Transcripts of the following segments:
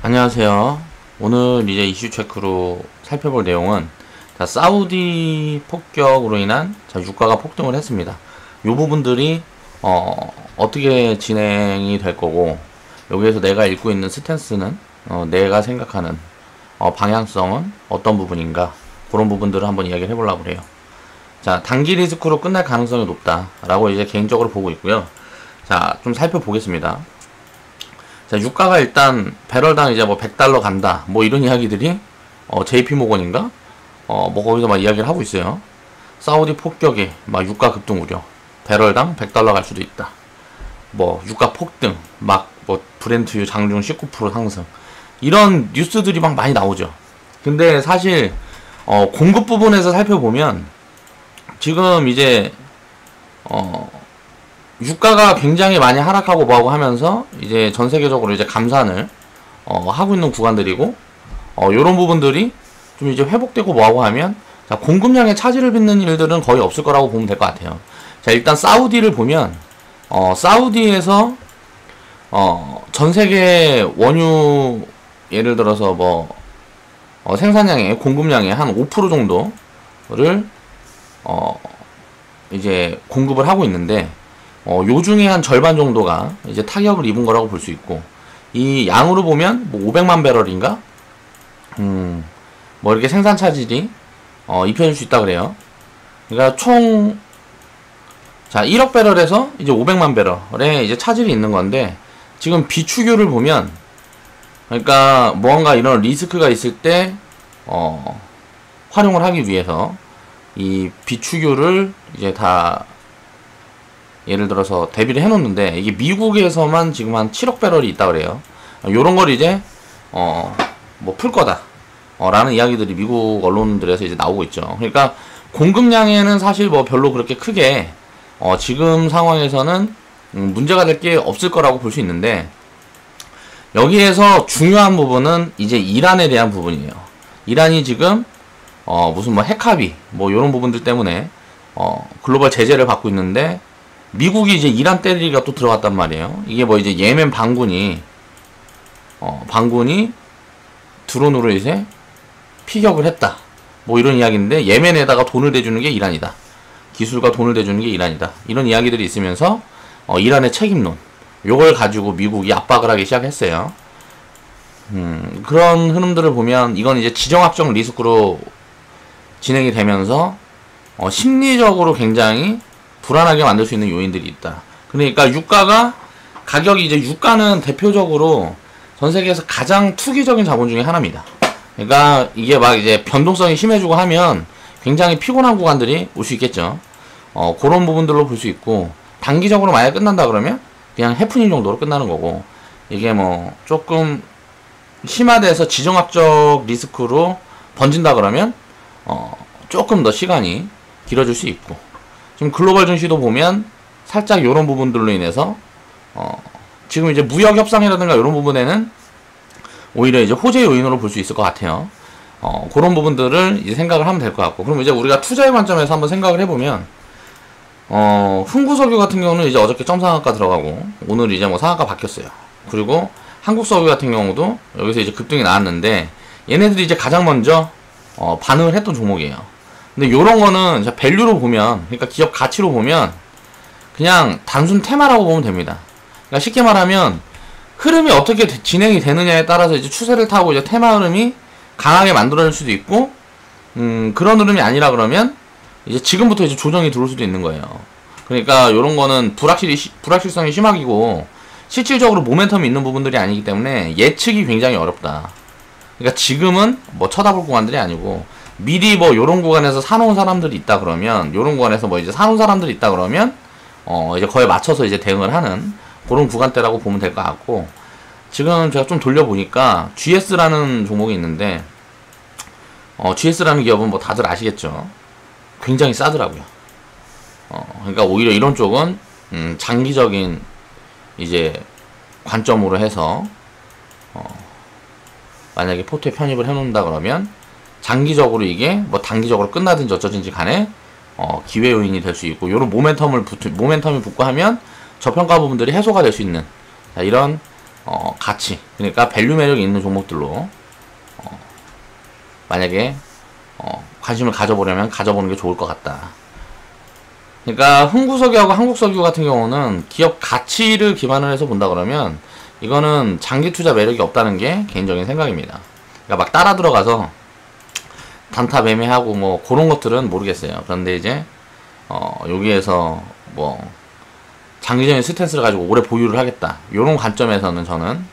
안녕하세요. 오늘 이제 이슈 체크로 살펴볼 내용은 사우디 폭격으로 인한 유가가 폭등을 했습니다. 이 부분들이 어떻게 진행이 될 거고, 여기에서 내가 읽고 있는 스탠스는 내가 생각하는 방향성은 어떤 부분인가, 그런 부분들을 한번 이야기를 해보려고 그래요. 자, 단기 리스크로 끝날 가능성이 높다라고 이제 개인적으로 보고 있고요. 자, 좀 살펴보겠습니다. 자, 유가가 일단 배럴당 이제 뭐 $100 간다 뭐 이런 이야기들이 JP모건인가 뭐 거기서 막 이야기를 하고 있어요. 사우디 폭격에 막 유가 급등 우려, 배럴당 $100 갈 수도 있다, 뭐 유가 폭등, 막 뭐 브렌트유 장중 19% 상승, 이런 뉴스들이 막 많이 나오죠. 근데 사실 공급 부분에서 살펴보면 지금 이제 유가가 굉장히 많이 하락하고 뭐하고 하면서 이제 전 세계적으로 이제 감산을 하고 있는 구간들이고, 요런 부분들이 좀 이제 회복되고 뭐하고 하면, 자, 공급량에 차질을 빚는 일들은 거의 없을 거라고 보면 될 것 같아요. 자, 일단 사우디를 보면 사우디에서 전 세계 원유 예를 들어서 뭐 생산량의 공급량의 한 5% 정도를 이제 공급을 하고 있는데, 요 중에 한 절반 정도가 이제 타격을 입은 거라고 볼 수 있고, 이 양으로 보면 뭐 500만 배럴인가? 뭐 이렇게 생산 차질이 입혀질 수 있다 그래요. 그러니까 총, 자, 1억 배럴에서 이제 500만 배럴에 이제 차질이 있는 건데, 지금 비축유를 보면, 그러니까 뭔가 이런 리스크가 있을 때 활용을 하기 위해서 이 비축유를 이제 다 예를 들어서 대비를 해놓는데, 이게 미국에서만 지금 한 7억 배럴이 있다 그래요. 요런 걸 이제 뭐 풀 거다 라는 이야기들이 미국 언론들에서 이제 나오고 있죠. 그러니까 공급량에는 사실 뭐 별로 그렇게 크게 지금 상황에서는 문제가 될 게 없을 거라고 볼 수 있는데, 여기에서 중요한 부분은 이제 이란에 대한 부분이에요. 이란이 지금 무슨 뭐 핵합의 뭐 요런 부분들 때문에 글로벌 제재를 받고 있는데, 미국이 이제 이란 때리기가 또 들어갔단 말이에요. 이게 뭐 이제 예멘 반군이 드론으로 이제 피격을 했다 뭐 이런 이야기인데, 예멘에다가 돈을 대주는 게 이란이다, 기술과 돈을 대주는 게 이란이다, 이런 이야기들이 있으면서 이란의 책임론, 요걸 가지고 미국이 압박을 하기 시작했어요. 그런 흐름들을 보면 이건 이제 지정학적 리스크로 진행이 되면서 심리적으로 굉장히 불안하게 만들 수 있는 요인들이 있다. 그러니까 가격이 이제 유가는 대표적으로 전 세계에서 가장 투기적인 자본 중에 하나입니다. 그러니까 이게 막 이제 변동성이 심해지고 하면 굉장히 피곤한 구간들이 올 수 있겠죠. 그런 부분들로 볼 수 있고, 단기적으로 만약에 끝난다 그러면 그냥 해프닝 정도로 끝나는 거고, 이게 뭐 조금 심화돼서 지정학적 리스크로 번진다 그러면 조금 더 시간이 길어질 수 있고, 지금 글로벌 증시도 보면 살짝 요런 부분들로 인해서 지금 이제 무역 협상이라든가 이런 부분에는 오히려 이제 호재 요인으로 볼 수 있을 것 같아요. 그런 부분들을 이제 생각을 하면 될 것 같고, 그럼 이제 우리가 투자의 관점에서 한번 생각을 해보면, 흥구석유 같은 경우는 이제 어저께 점상한가 들어가고 오늘 이제 뭐 상한가 바뀌었어요. 그리고 한국석유 같은 경우도 여기서 이제 급등이 나왔는데, 얘네들이 이제 가장 먼저 반응을 했던 종목이에요. 근데 요런 거는 밸류로 보면, 그러니까 기업 가치로 보면 그냥 단순 테마라고 보면 됩니다. 그러니까 쉽게 말하면 흐름이 어떻게 진행이 되느냐에 따라서 이제 추세를 타고 이제 테마 흐름이 강하게 만들어질 수도 있고, 그런 흐름이 아니라 그러면 이제 지금부터 이제 조정이 들어올 수도 있는 거예요. 그러니까 요런 거는 불확실성이 심하고 실질적으로 모멘텀이 있는 부분들이 아니기 때문에 예측이 굉장히 어렵다. 그러니까 지금은 뭐 쳐다볼 구간들이 아니고, 미리 뭐 요런 구간에서 사놓은 사람들이 있다 그러면, 요런 구간에서 뭐 이제 사놓은 사람들이 있다 그러면 이제 거에 맞춰서 이제 대응을 하는 그런 구간대라고 보면 될 것 같고, 지금 제가 좀 돌려보니까 GS라는 종목이 있는데, GS라는 기업은 뭐 다들 아시겠죠? 굉장히 싸더라고요. 그러니까 오히려 이런 쪽은 장기적인 이제 관점으로 해서 만약에 포트에 편입을 해놓는다 그러면 장기적으로 이게 뭐 단기적으로 끝나든지 어쩌든지 간에 기회 요인이 될 수 있고, 요런 모멘텀이 붙고 하면 저평가 부분들이 해소가 될 수 있는, 자, 이런 가치, 그러니까 밸류 매력이 있는 종목들로 만약에 관심을 가져보려면 가져보는 게 좋을 것 같다. 그러니까 흥구석유하고 한국석유 같은 경우는 기업 가치를 기반을 해서 본다 그러면 이거는 장기 투자 매력이 없다는 게 개인적인 생각입니다. 그러니까 막 따라 들어가서 단타 매매하고 뭐 그런 것들은 모르겠어요. 그런데 이제 여기에서 뭐 장기적인 스탠스를 가지고 오래 보유를 하겠다, 요런 관점에서는 저는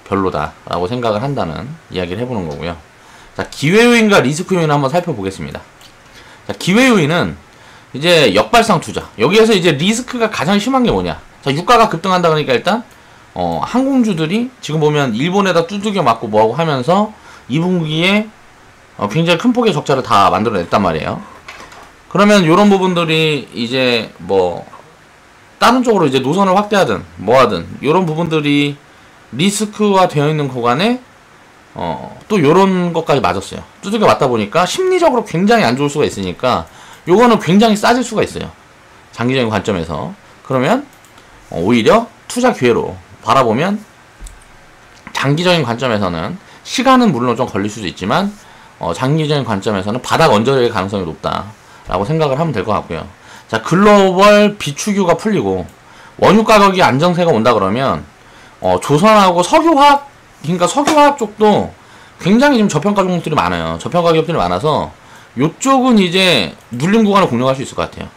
별로다 라고 생각을 한다는 이야기를 해보는 거고요. 자, 기회 요인과 리스크 요인을 한번 살펴보겠습니다. 자, 기회 요인은 이제 역발상 투자, 여기에서 이제 리스크가 가장 심한 게 뭐냐. 자, 유가가 급등한다 그러니까 일단 항공주들이 지금 보면 일본에다 두들겨 맞고 뭐하고 하면서 2분기에 굉장히 큰 폭의 적자를 다 만들어냈단 말이에요. 그러면 요런 부분들이 이제 뭐 다른 쪽으로 이제 노선을 확대하든 뭐하든 요런 부분들이 리스크화 되어 있는 구간에 또 요런 것까지 맞았어요. 두들겨 맞다 보니까 심리적으로 굉장히 안 좋을 수가 있으니까 요거는 굉장히 싸질 수가 있어요, 장기적인 관점에서. 그러면 오히려 투자 기회로 바라보면 장기적인 관점에서는 시간은 물론 좀 걸릴 수도 있지만 장기적인 관점에서는 바닥 언저리의 가능성이 높다라고 생각을 하면 될 것 같고요. 자, 글로벌 비축유가 풀리고 원유 가격이 안정세가 온다 그러면 조선하고 석유화학, 그러니까 석유화학 쪽도 굉장히 지금 저평가 종목들이 많아요. 저평가 기업들이 많아서 요쪽은 이제 눌림 구간을 공략할 수 있을 것 같아요.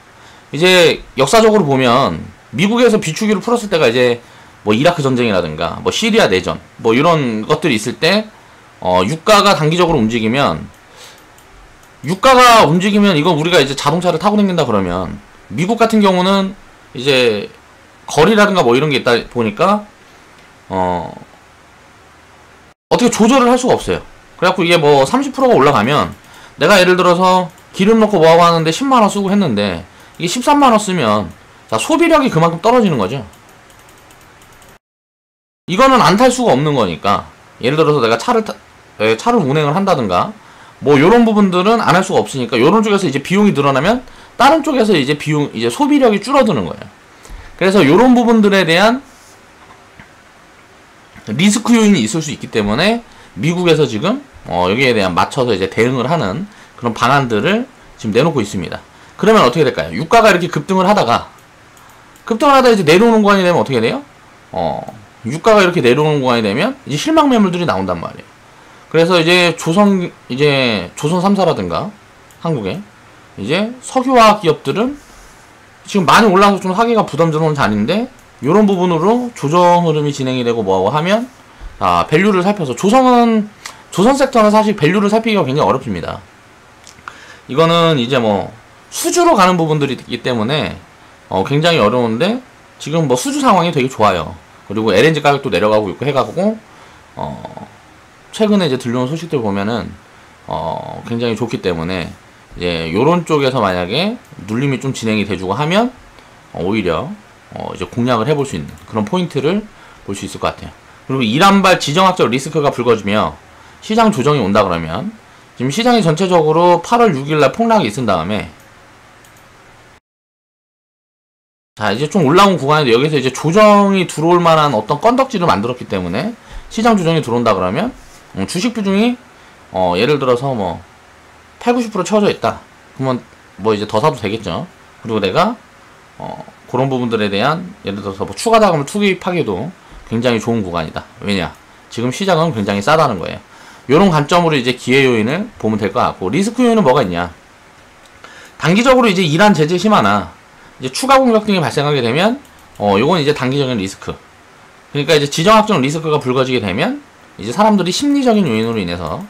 이제 역사적으로 보면 미국에서 비축유를 풀었을 때가 이제 뭐 이라크 전쟁이라든가 뭐 시리아 내전 뭐 이런 것들이 있을 때 유가가 단기적으로 움직이면, 유가가 움직이면 이거 우리가 이제 자동차를 타고 다닌다 그러면 미국 같은 경우는 이제 거리라든가 뭐 이런 게 있다 보니까 어떻게 조절을 할 수가 없어요. 그래갖고 이게 뭐 30%가 올라가면 내가 예를 들어서 기름 넣고 뭐하고 하는데 10만원 쓰고 했는데 이게 13만원 쓰면 자, 소비력이 그만큼 떨어지는 거죠. 이거는 안 탈 수가 없는 거니까 예를 들어서 내가 차를 운행을 한다든가 뭐 요런 부분들은 안 할 수가 없으니까 요런 쪽에서 이제 비용이 늘어나면 다른 쪽에서 이제 이제 소비력이 줄어드는 거예요. 그래서 요런 부분들에 대한 리스크 요인이 있을 수 있기 때문에 미국에서 지금 여기에 대한 맞춰서 이제 대응을 하는 그런 방안들을 지금 내놓고 있습니다. 그러면 어떻게 될까요? 유가가 이렇게 급등을 하다가 이제 내려오는 구간이 되면 어떻게 돼요? 유가가 이렇게 내려오는 구간이 되면 이제 실망 매물들이 나온단 말이에요. 그래서 이제 조선 3사라든가 한국에 이제 석유화학 기업들은 지금 많이 올라서 좀 사기가 부담스러운 자리인데 요런 부분으로 조정 흐름이 진행이 되고 뭐하고 하면 밸류를 살펴서 조선 섹터는 사실 밸류를 살피기가 굉장히 어렵습니다. 이거는 이제 뭐 수주로 가는 부분들이 있기 때문에 굉장히 어려운데 지금 뭐 수주 상황이 되게 좋아요. 그리고 LNG 가격도 내려가고 있고 해가지고 최근에 이제 들려온 소식들 보면은 굉장히 좋기 때문에 이제 요런 쪽에서 만약에 눌림이 좀 진행이 돼주고 하면 오히려 이제 공략을 해볼 수 있는 그런 포인트를 볼 수 있을 것 같아요. 그리고 이란발 지정학적 리스크가 불거지며 시장 조정이 온다 그러면 지금 시장이 전체적으로 8월 6일날 폭락이 있은 다음에 자, 이제 좀 올라온 구간인데 여기서 이제 조정이 들어올 만한 어떤 건덕지를 만들었기 때문에 시장 조정이 들어온다 그러면 주식 비중이 예를 들어서 뭐 80-90% 채워져 있다. 그러면 뭐 이제 더 사도 되겠죠. 그리고 내가 그런 부분들에 대한 예를 들어서 뭐 추가 자금을 투입하기도 굉장히 좋은 구간이다. 왜냐? 지금 시장은 굉장히 싸다는 거예요. 이런 관점으로 이제 기회 요인을 보면 될 것 같고, 리스크 요인은 뭐가 있냐? 단기적으로 이제 이란 제재 심화나 이제 추가 공격 등이 발생하게 되면 요건 이제 단기적인 리스크. 그러니까 이제 지정학적 리스크가 불거지게 되면 이제 사람들이 심리적인 요인으로 인해서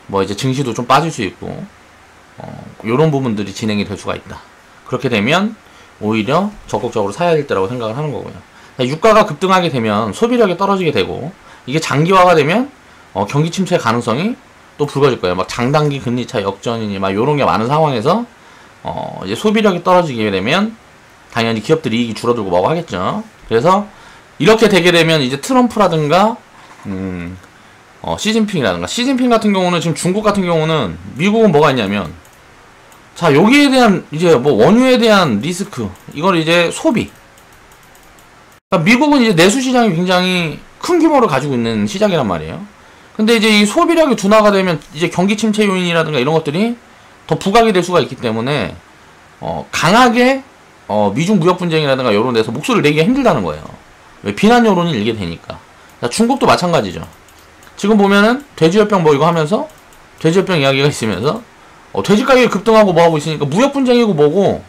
뭐 이제 증시도 좀 빠질 수 있고 요런 부분들이 진행이 될 수가 있다. 그렇게 되면 오히려 적극적으로 사야 될 때라고 생각을 하는 거고요. 유가가 급등하게 되면 소비력이 떨어지게 되고 이게 장기화가 되면 경기 침체 가능성이 또 불거질 거예요. 막 장단기 금리차 역전이니 막 요런 게 많은 상황에서 이제 소비력이 떨어지게 되면 당연히 기업들이 이익이 줄어들고 뭐고 하겠죠. 그래서 이렇게 되게 되면 이제 트럼프라든가 시진핑이라든가, 시진핑 같은 경우는 지금 중국 같은 경우는 미국은 뭐가 있냐면 자, 여기에 대한 이제 뭐 원유에 대한 리스크, 이걸 이제 소비, 그러니까 미국은 이제 내수 시장이 굉장히 큰 규모를 가지고 있는 시장이란 말이에요. 근데 이제 이 소비력이 둔화가 되면 이제 경기 침체 요인이라든가 이런 것들이 더 부각이 될 수가 있기 때문에 강하게 미중 무역 분쟁이라든가 이런 데서 목소리를 내기가 힘들다는 거예요. 왜? 비난 여론이 일게 되니까. 자, 중국도 마찬가지죠. 지금 보면은 돼지열병 뭐 이거 하면서 돼지열병 이야기가 있으면서 돼지 가격이 급등하고 뭐하고 있으니까 무역 분쟁이고 뭐고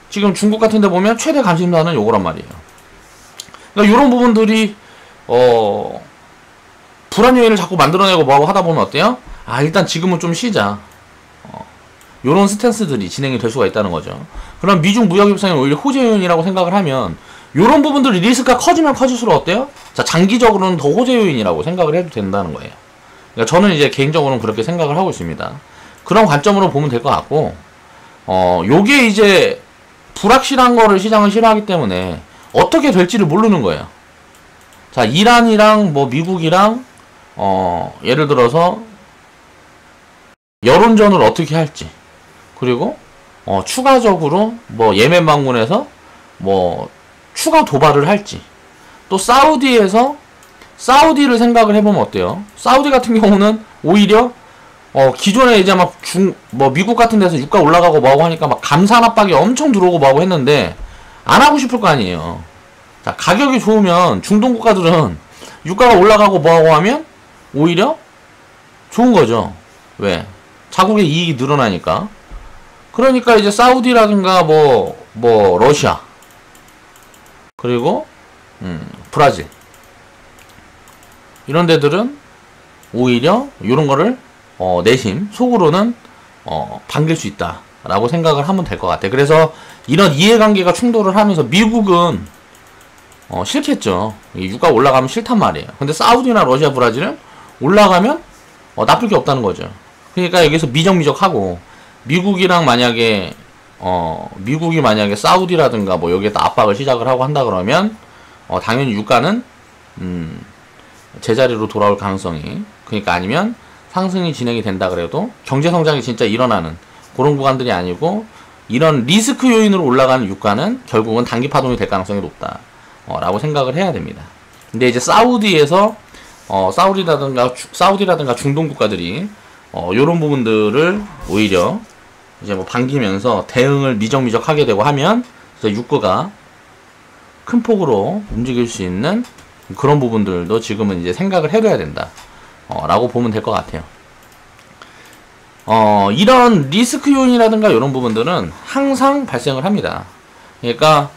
지금 중국 같은 데 보면 최대 관심사는 요거란 말이에요. 그러니까 이런 부분들이 불안 요인을 자꾸 만들어내고 뭐하고 하다 보면 어때요? 아, 일단 지금은 좀 쉬자. 요런 스탠스들이 진행이 될 수가 있다는 거죠. 그럼 미중 무역 협상이 오히려 호재 요인이라고 생각을 하면 요런 부분들이 리스크가 커지면 커질수록 어때요? 자, 장기적으로는 더 호재 요인이라고 생각을 해도 된다는 거예요. 그러니까 저는 이제 개인적으로는 그렇게 생각을 하고 있습니다. 그런 관점으로 보면 될 것 같고, 요게 이제 불확실한 거를 시장은 싫어하기 때문에 어떻게 될지를 모르는 거예요. 자, 이란이랑 뭐 미국이랑 예를 들어서 여론전을 어떻게 할지, 그리고 추가적으로 뭐 예멘 방문해서 뭐 추가 도발을 할지, 또 사우디를 생각을 해보면 어때요? 사우디 같은 경우는 오히려 기존에 이제 막 미국 같은 데서 유가 올라가고 뭐하고 하니까 막 감산 압박이 엄청 들어오고 뭐하고 했는데 안 하고 싶을 거 아니에요. 자, 가격이 좋으면 중동 국가들은 유가가 올라가고 뭐하고 하면 오히려 좋은 거죠. 왜? 자국의 이익이 늘어나니까. 그러니까 이제 사우디라든가 뭐 러시아, 그리고 브라질, 이런 데들은 오히려 이런 거를 내심 속으로는 반길 수 있다 라고 생각을 하면 될 것 같아. 그래서 이런 이해관계가 충돌을 하면서 미국은 싫겠죠. 유가 올라가면 싫단 말이에요. 근데 사우디나 러시아, 브라질은 올라가면 나쁠 게 없다는 거죠. 그러니까 여기서 미적미적하고 미국이 만약에 사우디라든가 뭐 여기에다 압박을 시작을 하고 한다 그러면 당연히 유가는 제자리로 돌아올 가능성이, 그러니까 아니면 상승이 진행이 된다 그래도 경제성장이 진짜 일어나는 그런 구간들이 아니고 이런 리스크 요인으로 올라가는 유가는 결국은 단기 파동이 될 가능성이 높다 라고 생각을 해야 됩니다. 근데 이제 사우디라든가 중동 국가들이 요런 부분들을 오히려 이제 뭐 반기면서 대응을 미적미적하게 되고 하면 유가가 큰 폭으로 움직일 수 있는 그런 부분들도 지금은 이제 생각을 해둬야 된다 라고 보면 될 것 같아요. 이런 리스크 요인이라든가 이런 부분들은 항상 발생을 합니다. 그러니까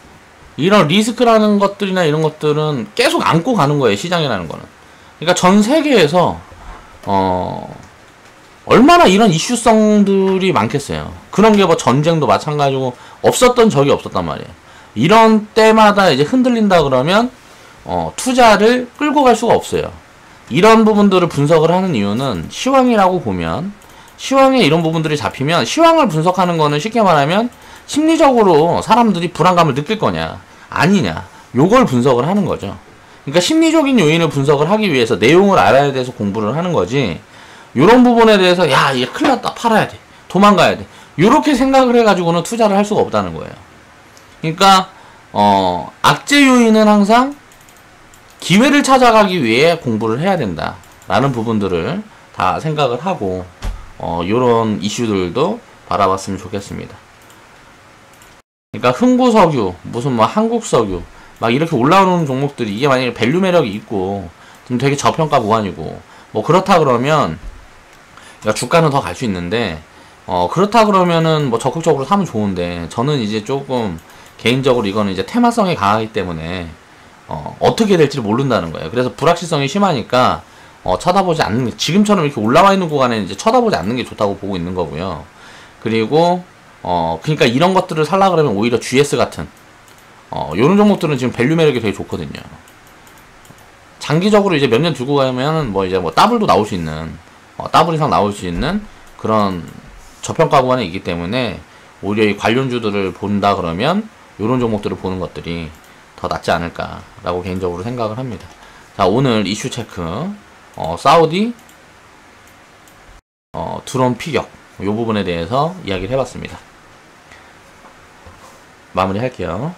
이런 리스크라는 것들이나 이런 것들은 계속 안고 가는 거예요, 시장이라는 거는. 그러니까 전 세계에서 얼마나 이런 이슈성들이 많겠어요. 그런 게 뭐 전쟁도 마찬가지고 없었던 적이 없었단 말이에요. 이런 때마다 이제 흔들린다 그러면 투자를 끌고 갈 수가 없어요. 이런 부분들을 분석을 하는 이유는 시황이라고 보면, 시황에 이런 부분들이 잡히면 시황을 분석하는 거는 쉽게 말하면 심리적으로 사람들이 불안감을 느낄 거냐 아니냐 요걸 분석을 하는 거죠. 그러니까 심리적인 요인을 분석을 하기 위해서 내용을 알아야 돼서 공부를 하는 거지, 요런 부분에 대해서 야 얘 큰일 났다 팔아야 돼 도망가야 돼 요렇게 생각을 해가지고는 투자를 할 수가 없다는 거예요. 그러니까 악재 요인은 항상 기회를 찾아가기 위해 공부를 해야 된다 라는 부분들을 다 생각을 하고 요런 이슈들도 바라봤으면 좋겠습니다. 그러니까 흥구석유, 무슨 뭐 한국석유 막 이렇게 올라오는 종목들이 이게 만약에 밸류 매력이 있고 좀 되게 저평가 구간이고 뭐 그렇다 그러면 그러니까 주가는 더 갈 수 있는데 그렇다 그러면은 뭐 적극적으로 사면 좋은데, 저는 이제 조금 개인적으로 이거는 이제 테마성이 강하기 때문에 어떻게 될지 모른다는 거예요. 그래서 불확실성이 심하니까 쳐다보지 않는 게, 지금처럼 이렇게 올라와 있는 구간에 이제 쳐다보지 않는 게 좋다고 보고 있는 거고요. 그리고 그러니까 이런 것들을 살라 그러면 오히려 GS 같은 요런 종목들은 지금 밸류 매력이 되게 좋거든요. 장기적으로 이제 몇 년 두고 가면은 뭐 이제 뭐 더블도 나올 수 있는 더블 이상 나올 수 있는 그런 저평가 구간에 있기 때문에 오히려 이 관련주들을 본다 그러면 요런 종목들을 보는 것들이 더 낫지 않을까라고 개인적으로 생각을 합니다. 자, 오늘 이슈 체크 사우디 드론 피격 요 부분에 대해서 이야기를 해봤습니다. 마무리 할게요.